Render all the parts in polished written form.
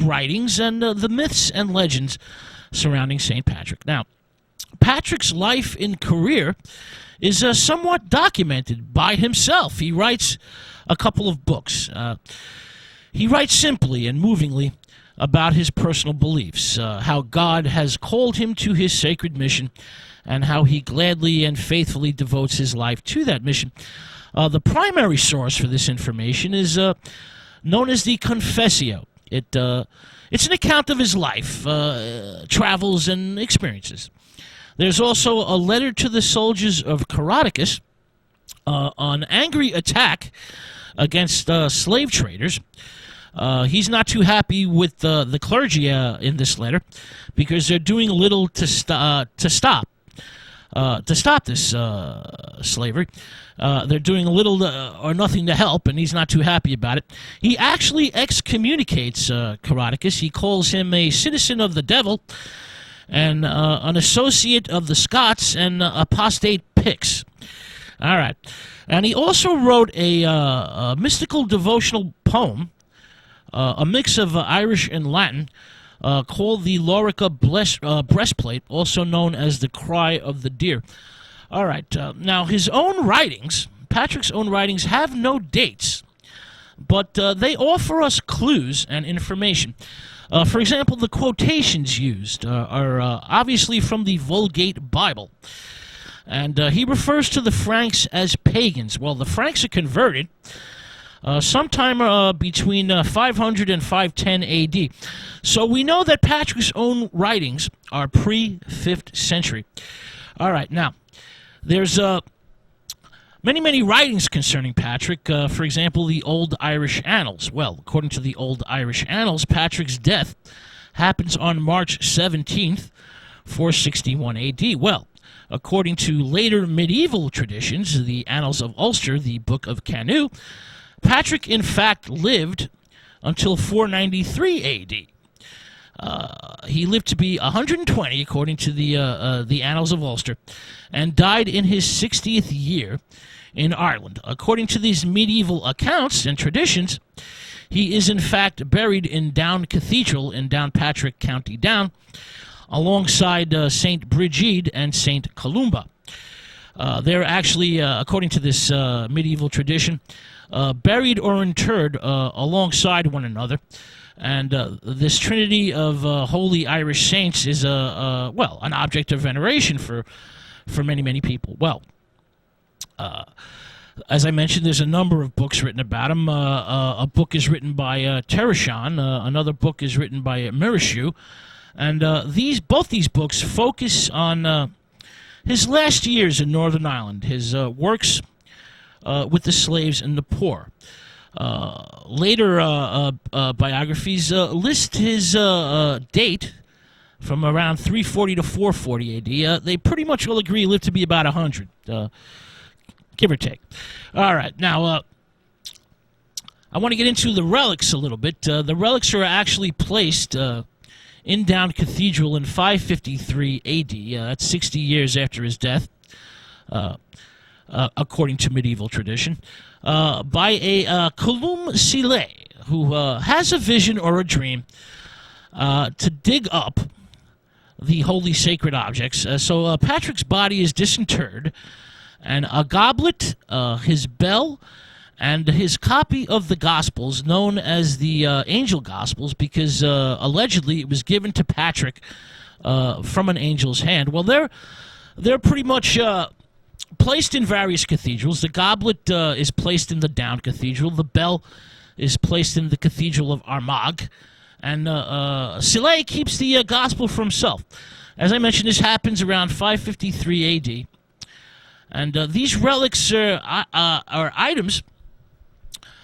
writings and the myths and legends surrounding St. Patrick. Now, Patrick's life and career is somewhat documented by himself. He writes a couple of books. He writes simply and movingly about his personal beliefs, how God has called him to his sacred mission, and how he gladly and faithfully devotes his life to that mission. The primary source for this information is known as the Confessio. It's an account of his life, travels, and experiences. There's also a letter to the soldiers of Coroticus, an angry attack against slave traders. He's not too happy with the clergy in this letter because they're doing little to stop this slavery. They're doing little or nothing to help, and he's not too happy about it. He actually excommunicates Coroticus. He calls him a citizen of the devil and an associate of the Scots and apostate Picts. All right. And he also wrote a mystical devotional poem, a mix of Irish and Latin, called the Lorica Breastplate, also known as the Cry of the Deer. All right. Now, his own writings, Patrick's own writings, have no dates, but they offer us clues and information. For example, the quotations used are obviously from the Vulgate Bible. And he refers to the Franks as pagans. Well, the Franks are converted sometime between 500 and 510 A.D. So we know that Patrick's own writings are pre-5th century. All right, now, there's many writings concerning Patrick. For example, the Old Irish Annals. Well, according to the Old Irish Annals, Patrick's death happens on March 17th, 461 A.D. Well, according to later medieval traditions, the Annals of Ulster, the Book of Canu, Patrick, in fact, lived until 493 A.D. He lived to be 120, according to the Annals of Ulster, and died in his 60th year in Ireland. According to these medieval accounts and traditions, he is, in fact, buried in Down Cathedral in Downpatrick, County Down, alongside St. Brigid and St. Columba. They're actually, according to this medieval tradition, buried or interred alongside one another. And this trinity of holy Irish saints is, an object of veneration for many people. Well, as I mentioned, there's a number of books written about him. A book is written by Tereshan. Another book is written by Mirishu. And both these books focus on his last years in Northern Ireland, his works with the slaves and the poor. Later biographies list his date from around 340 to 440 A.D. They pretty much all agree he lived to be about 100, give or take. All right, now I want to get into the relics a little bit. The relics are actually placed in Down Cathedral in 553 A.D. That's 60 years after his death, according to medieval tradition, by a Colum Sile, who has a vision or a dream to dig up the holy sacred objects. So Patrick's body is disinterred, and a goblet, his bell, and his copy of the Gospels, known as the Angel Gospels, because allegedly it was given to Patrick from an angel's hand. Well, they're pretty much placed in various cathedrals. The goblet is placed in the Down Cathedral. The bell is placed in the Cathedral of Armagh. And Sile keeps the Gospel for himself. As I mentioned, this happens around 553 A.D. And these relics or items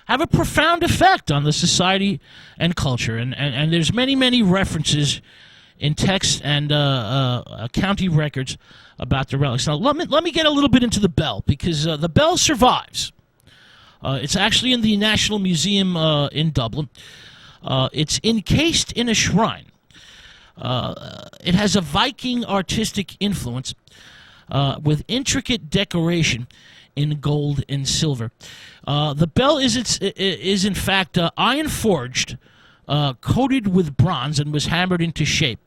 have a profound effect on the society and culture. And there's many references in text and county records about the relics. Now, let me get a little bit into the bell, because the bell survives. It's actually in the National Museum in Dublin. It's encased in a shrine. It has a Viking artistic influence with intricate decoration in gold and silver. The bell is in fact iron forged coated with bronze and was hammered into shape.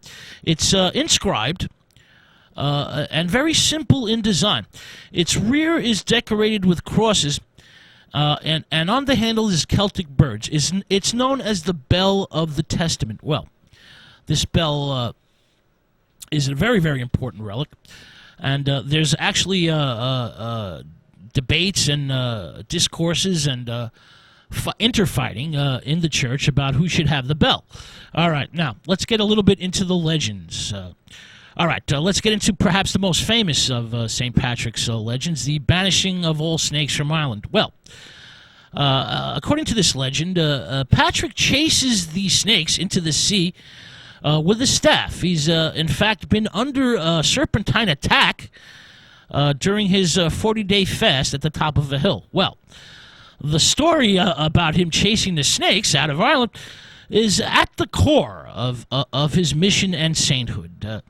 It's inscribed and very simple in design. Its rear is decorated with crosses, and on the handle is Celtic birds. It's known as the Bell of the Testament. Well, this bell is a very, very important relic, and there's actually debates and discourses and interfighting in the church about who should have the bell. All right, now let's get a little bit into the legends. All right, let's get into perhaps the most famous of St. Patrick's legends, the banishing of all snakes from Ireland. Well, according to this legend, Patrick chases the snakes into the sea with a staff. He's, in fact, been under serpentine attack during his 40-day fast at the top of a hill. Well, the story about him chasing the snakes out of Ireland is at the core of his mission and sainthood.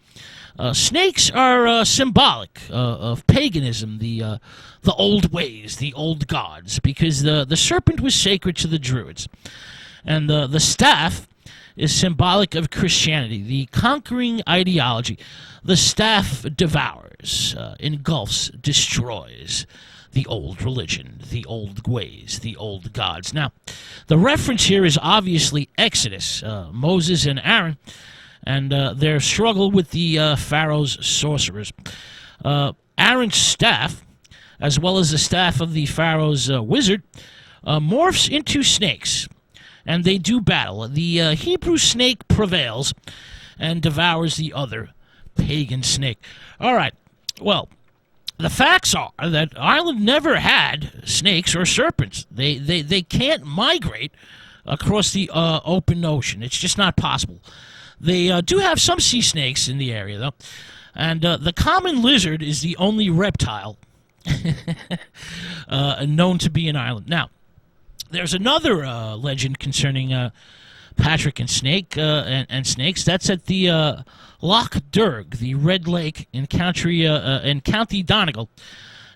Snakes are symbolic of paganism, the old ways, the old gods, because the serpent was sacred to the Druids, and the staff is symbolic of Christianity, the conquering ideology. The staff devours, engulfs, destroys the old religion, the old ways, the old gods. Now, the reference here is obviously Exodus, Moses and Aaron, and their struggle with the Pharaoh's sorcerers. Aaron's staff, as well as the staff of the Pharaoh's wizard, morphs into snakes, and they do battle. The Hebrew snake prevails and devours the other pagan snake. All right, well, the facts are that Ireland never had snakes or serpents. They can't migrate across the open ocean. It's just not possible. They do have some sea snakes in the area, though, and the common lizard is the only reptile known to be in Ireland. Now, there's another legend concerning Patrick and snakes. That's at the Loch Derg, the Red Lake in County Donegal.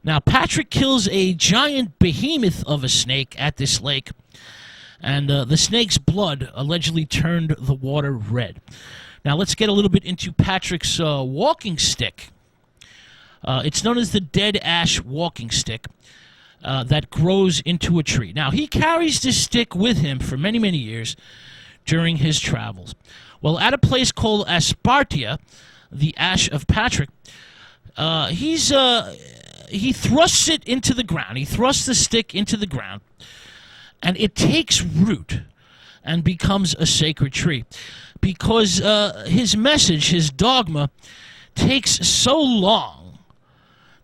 Now, Patrick kills a giant behemoth of a snake at this lake, and the snake's blood allegedly turned the water red. Now, let's get a little bit into Patrick's walking stick. It's known as the dead ash walking stick that grows into a tree. Now, he carries this stick with him for many, many years during his travels. Well, at a place called Aspartia, the Ash of Patrick, he thrusts it into the ground. He thrusts the stick into the ground, and it takes root and becomes a sacred tree, because his message, his dogma, takes so long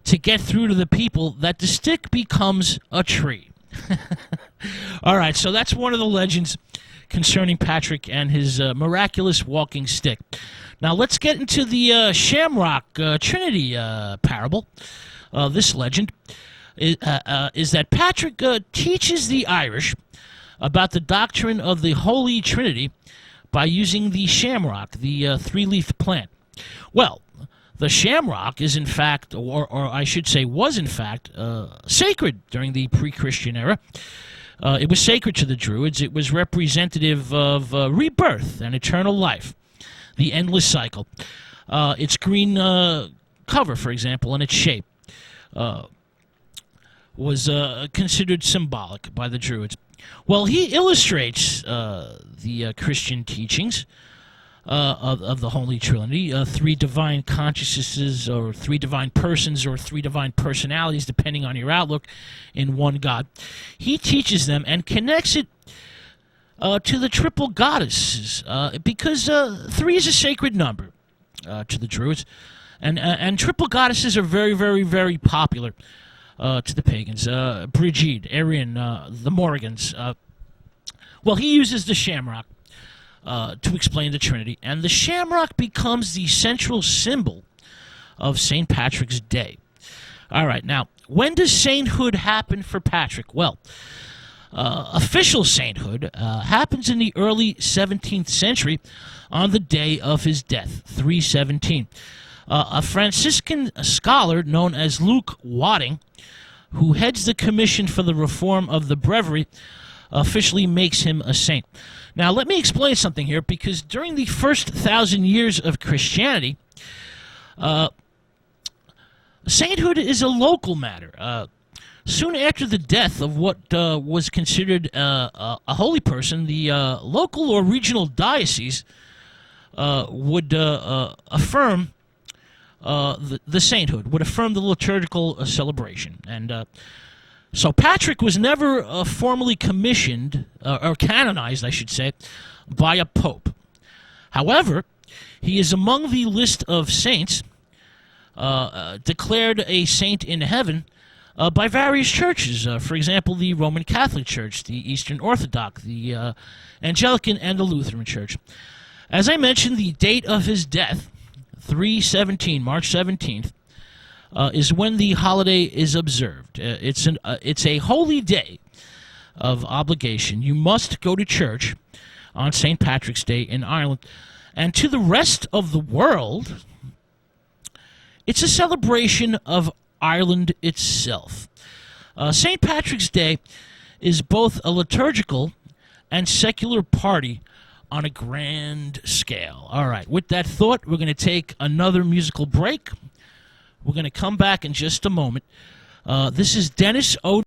to get through to the people that the stick becomes a tree. All right, so that's one of the legends concerning Patrick and his miraculous walking stick. Now let's get into the Shamrock Trinity parable. This legend is that Patrick teaches the Irish about the doctrine of the Holy Trinity by using the shamrock, the three-leaf plant. Well, the shamrock is in fact, or I should say was in fact, sacred during the pre-Christian era. It was sacred to the Druids. It was representative of rebirth and eternal life, the endless cycle. Its green cover, for example, and its shape was considered symbolic by the Druids. Well, he illustrates the Christian teachings of the Holy Trinity, three divine consciousnesses, or three divine persons, or three divine personalities, depending on your outlook, in one God. He teaches them and connects it to the triple goddesses, because three is a sacred number to the Druids, and triple goddesses are very, very, very popular to the pagans. Brigid, Erin, the Morgans. Well, he uses the shamrock to explain the Trinity, and the shamrock becomes the central symbol of St. Patrick's Day. All right, now, when does sainthood happen for Patrick? Well, official sainthood happens in the early 17th century on the day of his death, 317. A Franciscan scholar known as Luke Wadding, who heads the Commission for the Reform of the Breviary, officially makes him a saint. Now, let me explain something here, because during the first 1,000 years of Christianity, sainthood is a local matter. Soon after the death of what was considered a holy person, the local or regional diocese would affirm the sainthood, would affirm the liturgical celebration. And so Patrick was never formally commissioned, or canonized, I should say, by a pope. However, he is among the list of saints declared a saint in heaven by various churches. For example, the Roman Catholic Church, the Eastern Orthodox, the Anglican, and the Lutheran Church. As I mentioned, the date of his death, March 17th, is when the holiday is observed. It's a holy day of obligation. You must go to church on St. Patrick's Day in Ireland. And to the rest of the world, it's a celebration of Ireland itself. St. Patrick's Day is both a liturgical and secular party on a grand scale. All right, with that thought, we're going to take another musical break. We're going to come back in just a moment. This is Dennis O.